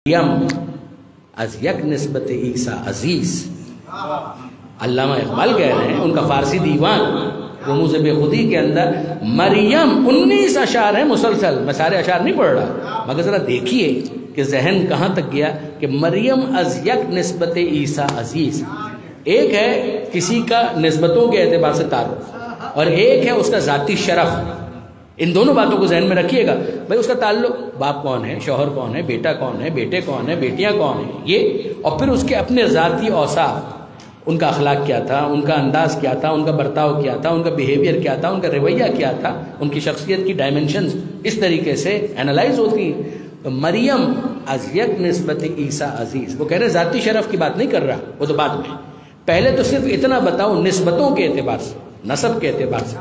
مریم از یک نسبت عیسیٰ عزیز. علامہ اقبال کہہ رہے ہیں، ان کا فارسی دیوان رموز بے خودی کے اندر مریم 19 اشعار ہیں مسلسل. میں سارے اشعار نہیں پڑھ رہا، مگر ذرا دیکھیے کہ ذہن کہاں تک گیا کہ مریم از یک نسبت عیسیٰ عزیز. ایک ہے کسی کا نسبتوں کے اعتبار سے تعلق، اور ایک ہے اس کا ذاتی شرف. ان دونوں باتوں کو ذہن میں رکھیے گا. بھائی اس کا تعلق باپ کون ہے، شوہر کون ہے، بیٹا کون ہے، بیٹے کون ہے، بیٹیاں کون ہیں، یہ. اور پھر اس کے اپنے ذاتی اوصاف، ان کا اخلاق کیا تھا، ان کا انداز کیا تھا، ان کا برتاؤ کیا تھا، ان کا بیہیویئر کیا تھا، ان کا رویہ کیا تھا، ان کی شخصیت کی ڈائمنشنز اس طریقے سے انالائز ہوتی ہیں. تو مریم از یک نسبت عیسیٰ عزیز، وہ کہہ رہے ذاتی شرف کی بات نہیں کر رہا، وہ تو بعد میں. پہلے تو صرف اتنا بتاؤ نسبتوں کے اعتبار سے، نسب کے اعتبار سے.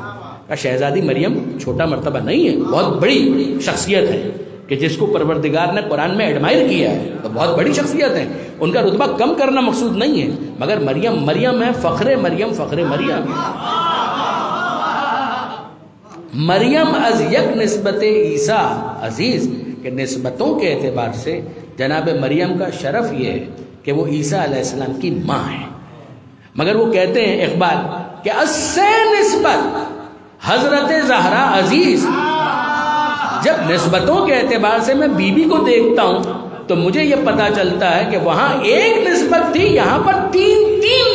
شہزادی مریم چھوٹا مرتبہ نہیں ہے، بہت بڑی شخصیت ہے کہ جس کو پروردگار نے قرآن میں ایڈمائر کیا ہے. تو بہت بڑی شخصیت ہے، ان کا رتبہ کم کرنا مقصود نہیں ہے. مگر مریم مریم ہے، فخر مریم فخر مریم. مریم از یک نسبت عیسیٰ عزیز، کہ نسبتوں کے اعتبار سے جناب مریم کا شرف یہ ہے کہ وہ عیسیٰ علیہ السلام کی ماں ہے. مگر وہ کہتے ہیں اقبال کہ اس سے نسبت حضرت زہرا عزیز. جب نسبتوں کے اعتبار سے میں بی بی کو دیکھتا ہوں تو مجھے یہ پتا چلتا ہے کہ وہاں ایک نسبت تھی، یہاں پر تین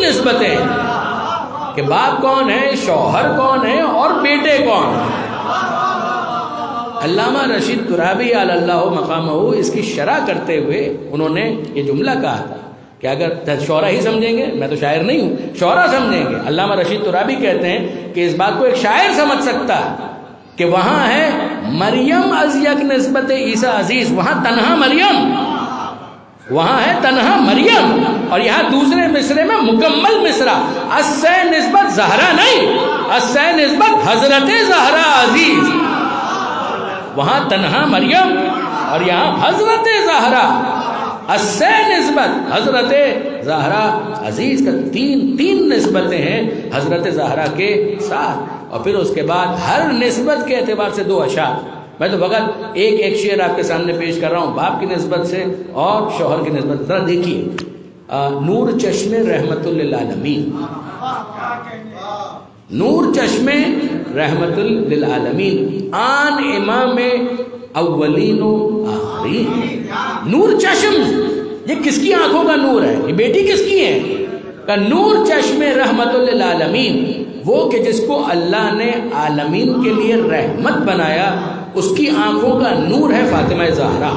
نسبتیں ہیں کہ باپ کون ہے، شوہر کون ہے، اور بیٹے کون ہیں. علامہ رشید ترابی علی اللہ مقامہ اس کی شرح کرتے ہوئے انہوں نے یہ جملہ کہا تھا کہ اگر شعرا ہی سمجھیں گے، میں تو شاعر نہیں ہوں، شعرا سمجھیں گے. علامہ رشید ترابی کہتے ہیں کہ اس بات کو ایک شاعر سمجھ سکتا ہے کہ وہاں ہے مریم از یک نسبت عیسیٰ عزیز، وہاں تنہا مریم، وہاں ہے تنہا مریم، اور یہاں دوسرے مصرے میں مکمل مصرع از سے نسبت زہرا نہیں، از سے نسبت حضرت زہرا عزیز. وہاں تنہا مریم اور یہاں حضرت زہرا، از سے نسبت حضرت زہرا عزیز. کا تین نسبتیں ہیں حضرت زہرا کے ساتھ. اور پھر اس کے بعد ہر نسبت کے اعتبار سے 2 اشعار. میں تو فقط ایک شعر آپ کے سامنے پیش کر رہا ہوں باپ کی نسبت سے اور شوہر کی نسبت. ذرا دیکھیے، نور چشم رحمت للعالمین، نور چشم رحمت للعالمین، آن امام اولین و آخرین. نور چشم، یہ کس کی آنکھوں کا نور ہے؟ یہ بیٹی کس کی ہے؟ کہ نور چشم رحمت للعالمین، وہ کہ جس کو اللہ نے عالمین کے لیے رحمت بنایا، اس کی آنکھوں کا نور ہے فاطمہ زہرا.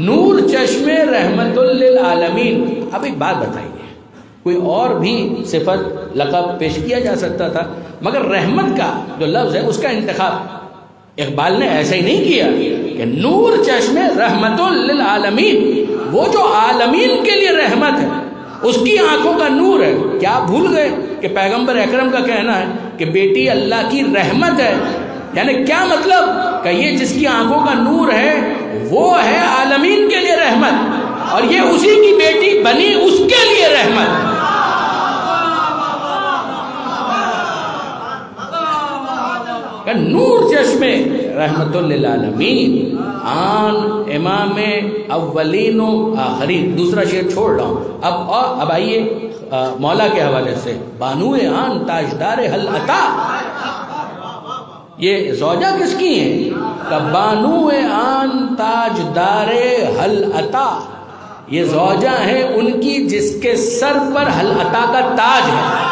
نور چشم رحمت للعالمین. اب ایک بات بتائیے، کوئی اور بھی صفت لقب پیش کیا جا سکتا تھا، مگر رحمت کا جو لفظ ہے اس کا انتخاب اقبال نے ایسا ہی نہیں کیا کہ نور چشم رحمت للعالمین، وہ جو عالمین کے لیے رحمت ہے اس کی آنکھوں کا نور ہے. کیا بھول گئے کہ پیغمبر اکرم کا کہنا ہے کہ بیٹی اللہ کی رحمت ہے؟ یعنی کیا مطلب کہ یہ جس کی آنکھوں کا نور ہے وہ ہے عالمین کے لیے رحمت، اور یہ اسی کی بیٹی بنی اس کے لیے رحمت. کہ نور چشم رحمت للعالمین، آن امام اولین و آخرین. دوسرا شعر چھوڑ رہا ہوں اب آئیے مولا کے حوالے سے. بانو آن تاجدار حل عطا، یہ زوجہ کس کی ہیں؟ کہ بانو آن تاجدار حل عطا، یہ زوجہ ہیں ان کی جس کے سر پر حل عطا کا تاج ہے.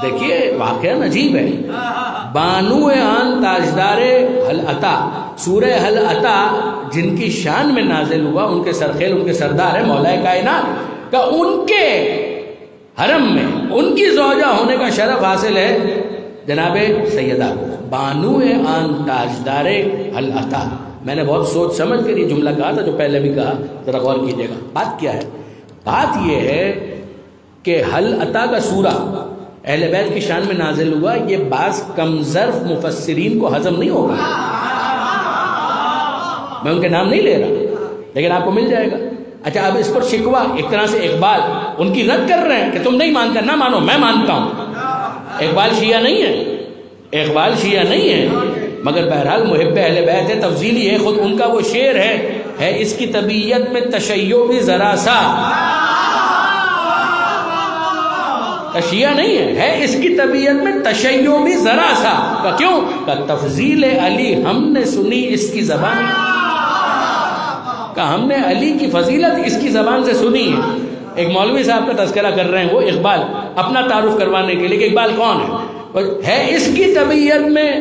دیکھیے واقعہ عجیب ہے. بانو آن تاجدار حل عطا، سورہ حل عطا جن کی شان میں نازل ہوا، ان کے سرخیل، ان کے سردار ہے مولا کائنات، کہ ان کے حرم میں ان کی زوجہ ہونے کا شرف حاصل ہے جناب سیدہ بانو آن تاجدار حل عطا. میں نے بہت سوچ سمجھ کر یہ جملہ کہا تھا جو پہلے بھی کہا، ذرا غور کیجیے گا. بات کیا ہے؟ بات یہ ہے کہ حل عطا کا سورہ اہل بیت کی شان میں نازل ہوا. یہ بعض کم ظرف مفسرین کو ہضم نہیں ہوگا، میں ان کے نام نہیں لے رہا لیکن آپ کو مل جائے گا. اچھا اب اس پر شکوہ ایک طرح سے اقبال ان کی رد کر رہے ہیں کہ تم نہیں مانتے، نہ مانو، میں مانتا ہوں. اقبال شیعہ نہیں ہے، اقبال شیعہ نہیں ہے. مگر بہرحال محب اہل بیت ہے، تفضیلی ہے، خود ان کا وہ شعر ہے اس کی طبیعت میں تشیع بھی ذرا سا، شیعہ نہیں ہے اس کی طبیعت میں تشیع بھی ذرا سا، کہ کیوں؟ کہ تفضیل علی ہم نے سنی اس کی زبان، کہ ہم نے علی کی فضیلت اس کی زبان سے سنی ہے۔ ایک مولوی صاحب کا تذکرہ کر رہے ہیں وہ اقبال، اپنا تعارف کروانے کے لیے کہ اقبال کون ہے اس کی طبیعت میں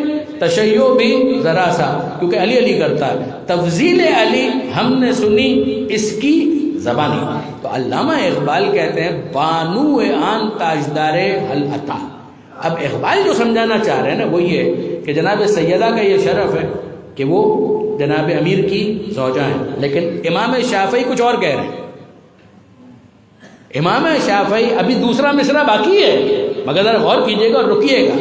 تشیع بھی ذرا سا، کیونکہ علی علی کرتا ہے، تفضیل علی ہم نے سنی اس کی زبانی۔ تو علامہ اقبال کہتے ہیں بانو آن تاجدار حل عطا۔ اب اقبال جو سمجھانا چاہ رہے ہیں نا وہ یہ کہ جناب سیدہ کا یہ شرف ہے کہ وہ جناب امیر کی زوجہ ہیں، لیکن امام شافعی کچھ اور کہہ رہے ہیں۔ امام شافعی ابھی دوسرا مصرع باقی ہے، مگر ذرا غور کیجئے گا اور رکیے گا،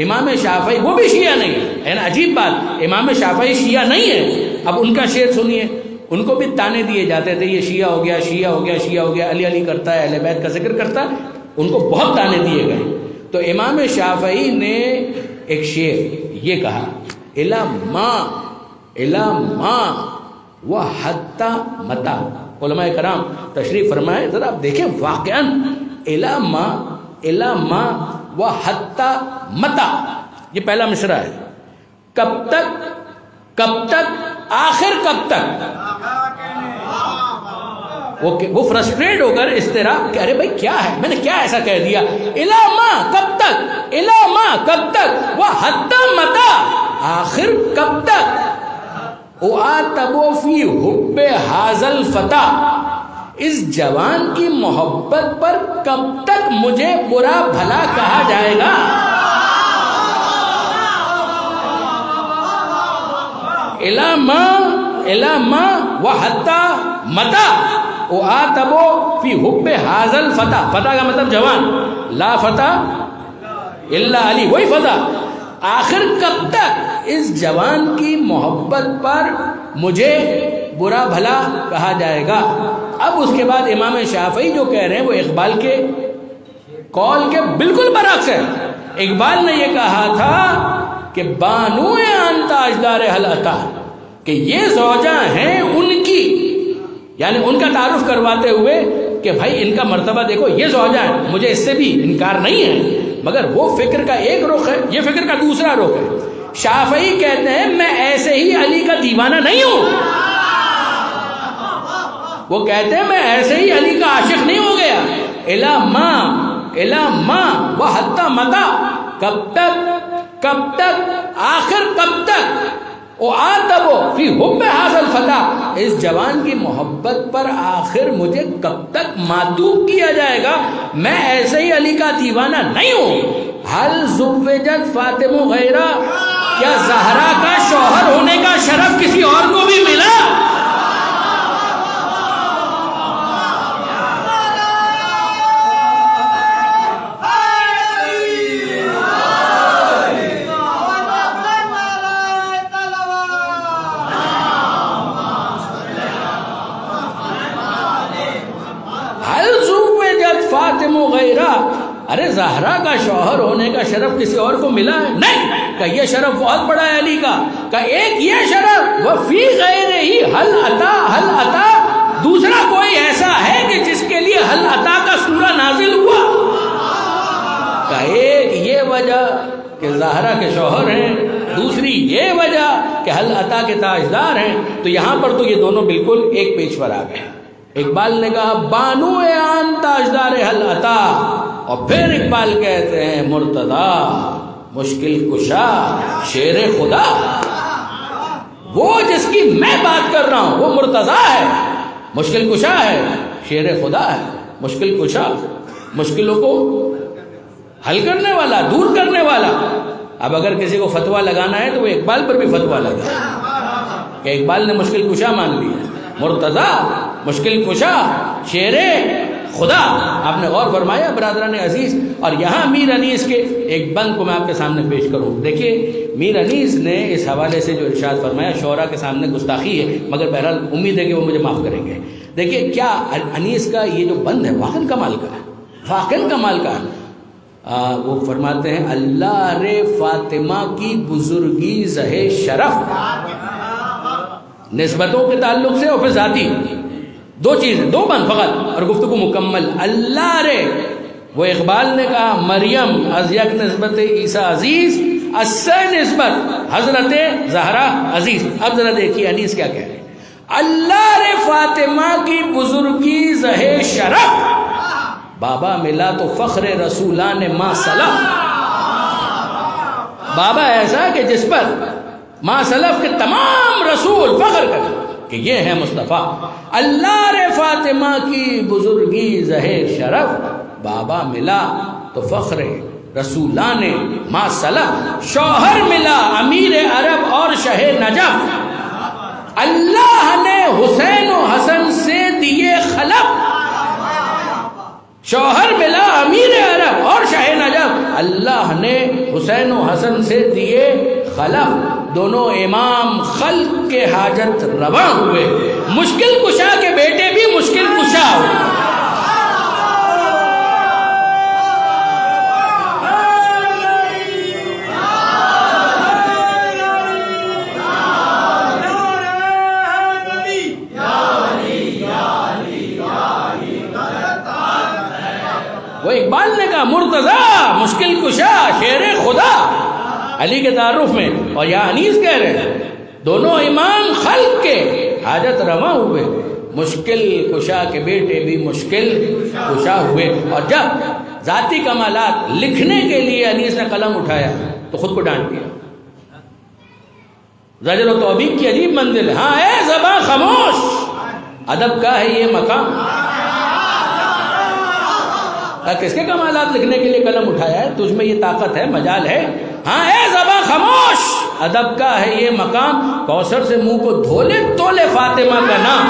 امام شافعی وہ بھی شیعہ نہیں ہے نا، عجیب بات، امام شافعی شیعہ نہیں ہے۔ اب ان کا شعر سنیے، ان کو بھی تانے دیے جاتے تھے، یہ شیعہ ہو گیا، شیعہ ہو گیا، شیعہ ہو گیا، علی علی کرتا ہے، اہل بیت کا ذکر کرتا ہے، ان کو بہت تانے دیے گئے۔ تو امام شافعی نے ایک شعر یہ کہا، الا ما و حتی متا۔ علماء کرام تشریف فرمائے، ذرا آپ دیکھیں واقعاً الا ما و حتی متا، یہ پہلا مصرع ہے، کب تک آخر کب تک؟ وہ فرسٹریٹ ہو کر اضطراب کہ ارے بھائی کیا ہے، میں نے کیا ایسا کہہ دیا، الا ما کب تک وہ حتی متا، آخر کب تک، اعاتبو فی حب حاضل فتح، اس جوان کی محبت پر کب تک مجھے برا بھلا کہا جائے گا۔ الا ما وحتی متا اعاتبو فی حب حاضل فتح، فتح کا مطلب جوان، لا فتح الا علی، وہی فتح، آخر کب تک اس جوان کی محبت پر مجھے برا بھلا کہا جائے گا۔ اب اس کے بعد امام شافعی جو کہہ رہے ہیں وہ اقبال کے قول کے بالکل برعکس ہے۔ اقبال نے یہ کہا تھا کہ بانو آن تاجدار حل عطا، کہ یہ زوجہ ہیں ان کی، یعنی ان کا تعارف کرواتے ہوئے کہ بھائی ان کا مرتبہ دیکھو، یہ زوجہ ہیں، مجھے اس سے بھی انکار نہیں ہے، مگر وہ فکر کا ایک رخ ہے، یہ فکر کا دوسرا رخ ہے۔ شافعی کہتے ہیں میں ایسے ہی علی کا دیوانہ نہیں ہوں، وہ کہتے ہیں میں ایسے ہی علی کا عاشق نہیں ہو گیا۔ الا ما و حتی متا، کب تک آخر کب تک، اعاتبو فی حب حاضل فتح، اس جوان کی محبت پر آخر مجھے کب تک معتوب کیا جائے گا، میں ایسے ہی علی کا دیوانہ نہیں ہوں۔ حل زوجت فاطمہ غیرہ، کیا زہرا کا شوہر ہونے کا شرف کسی اور کو بھی ملا؟ فاطمہ غیرہ، ارے زہرا کا شوہر ہونے کا شرف کسی اور کو ملا ہے؟ نہیں، کہ یہ شرف بہت بڑا ہے علی کا، کہ ایک یہ شرف وہ فی غیر ہی حل عطا، دوسرا کوئی ایسا ہے کہ جس کے لیے حل عطا کا سورہ نازل ہوا؟ کہ ایک یہ وجہ کہ زہرا کے شوہر ہیں، دوسری یہ وجہ کہ حل عطا کے تاجدار ہیں۔ تو یہاں پر تو یہ دونوں بالکل ایک پیج پر آ گئے۔ اقبال نے کہا بانو آن تاجدار حل عطا، اور پھر اقبال کہتے ہیں مرتضی مشکل کشا شیر خدا، وہ جس کی میں بات کر رہا ہوں وہ مرتضی ہے، مشکل کشا ہے، شیر خدا ہے، مشکل کشا، مشکلوں کو حل کرنے والا، دور کرنے والا۔ اب اگر کسی کو فتویٰ لگانا ہے تو وہ اقبال پر بھی فتویٰ لگا کہ اقبال نے مشکل کشا مان لیا، مرتضی مشکل کشا شیر خدا۔ آپ نے غور فرمایا برادران عزیز؟ اور یہاں میر انیس کے ایک بند کو میں آپ کے سامنے پیش کروں۔ دیکھیے میر انیس نے اس حوالے سے جو ارشاد فرمایا شعراء کے سامنے گستاخی ہے، مگر بہرحال امید ہے کہ وہ مجھے معاف کریں گے۔ دیکھیے کیا انیس کا یہ جو بند ہے واقعاً کمال کا ہے، واقعاً کمال کا ہے۔ وہ فرماتے ہیں اللہ رے فاطمہ کی بزرگی زہ شرف، نسبتوں کے تعلق سے اور پھر ذاتی، دو چیزیں، دو بند فقط اور گفتگو مکمل. اللہ رے، وہ اقبال نے کہا مریم از یک نسبت عیسیٰ عزیز، اسے نسبت حضرت زہرا عزیز. اب ذرا دیکھیے انیس کیا کہہ رہے ہیں. اللہ رے فاطمہ کی بزرگی زہ شرف، بابا ملا تو فخر رسولان ما سلف. بابا ایسا کہ جس پر ما سلف کے تمام رسول فخر کریں کہ یہ ہے مصطفیٰ. اللہ رے فاطمہ کی بزرگی زہ شرف، بابا ملا تو فخر رسولان ما سلف. شوہر ملا امیر عرب اور شہ نجف، اللہ نے حسین و حسن سے دیے خلف. شوہر ملا امیر عرب اور شہ نجف، اللہ نے حسین و حسن سے دیے خلف. دونوں امام خلق کے حاجت رواں ہوئے، مشکل کشا کے بیٹے بھی مشکل کشا ہوئے. وہ اقبال نے کہا مرتضیٰ مشکل کشا شیر خدا علی کے تعارف میں، اور یا انیس کہہ رہے ہیں دونوں امام خلق کے حاجت رواں ہوئے، مشکل کشا کے بیٹے بھی مشکل کشا ہوئے. اور جب ذاتی کمالات لکھنے کے لیے انیس نے قلم اٹھایا تو خود کو ڈانٹ دیا. زجر و توبیخ کی عجیب منزل ہے. ہاں اے زباں خاموش، ادب کا ہے یہ مقام. کس کے کمالات لکھنے کے لیے قلم اٹھایا ہے؟ تجھ میں یہ طاقت ہے، مجال ہے. ہاں اے زباں خاموش، ادب کا ہے یہ مقام. کوثر سے منہ کو دھولے تولے فاطمہ کا نام.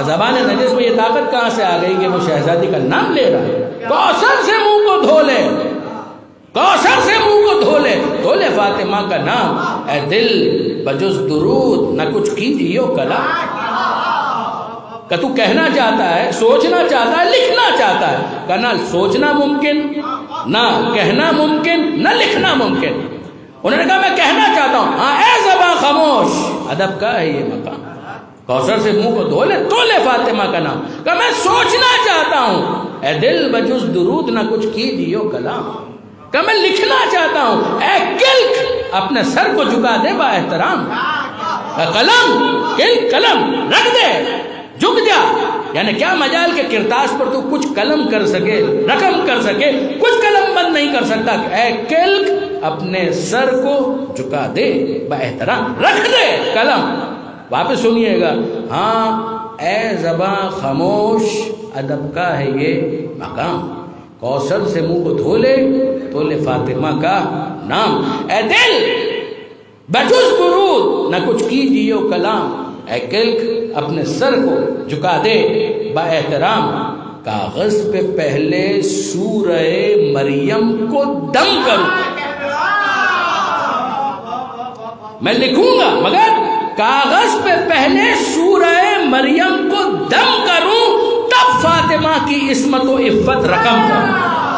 زبان نجس میں یہ طاقت کہاں سے آ گئی کہ وہ شہزادی کا نام لے رہا ہے؟ کوثر سے منہ کو دھولے، کوثر سے منہ کو دھولے دھولے فاطمہ کا نام. اے دل بجز درود نہ کچھ کیجیو کلام. کہ تو کہنا چاہتا ہے، سوچنا چاہتا ہے، لکھنا چاہتا ہے، کہ نہ سوچنا ممکن، نہ کہنا ممکن، نہ لکھنا ممکن. انہوں نے کہا میں کہنا چاہتا ہوں. ہاں اے زباں خاموش، ادب کا ہے یہ مقام. کوثر سے منہ کو دھولے تولے فاطمہ کا نام. کہ میں سوچنا چاہتا ہوں، اے دل بجز درود نہ کچھ کیجیو کلام. کہ میں لکھنا چاہتا ہوں، اے کلک اپنے سر کو جھکا دے با احترام. قلم کلک قلم رکھ دے، جھک جا. یعنی کیا مجال کے کرتاس پر تو کچھ قلم کر سکے، رقم کر سکے، کچھ قلم بند نہیں کر سکتا. اے کلک اپنے سر کو جھکا دے با احترام، رکھ دے قلم. واپس سنیے گا. ہاں اے زباں خاموش، ادب کا ہے یہ مقام. کوثر سے منہ کو دھولے تولے فاطمہ کا نام. اے دل بجز برود نہ کچھ کیجیو کلام. اے کلک اپنے سر کو جھکا دے با احترام. کاغذ پہ پہلے سورہ مریم کو دم کروں. میں لکھوں گا مگر کاغذ پہ پہلے سورہ مریم کو دم کروں، تب فاطمہ کی عصمت و عفت رقم کروں.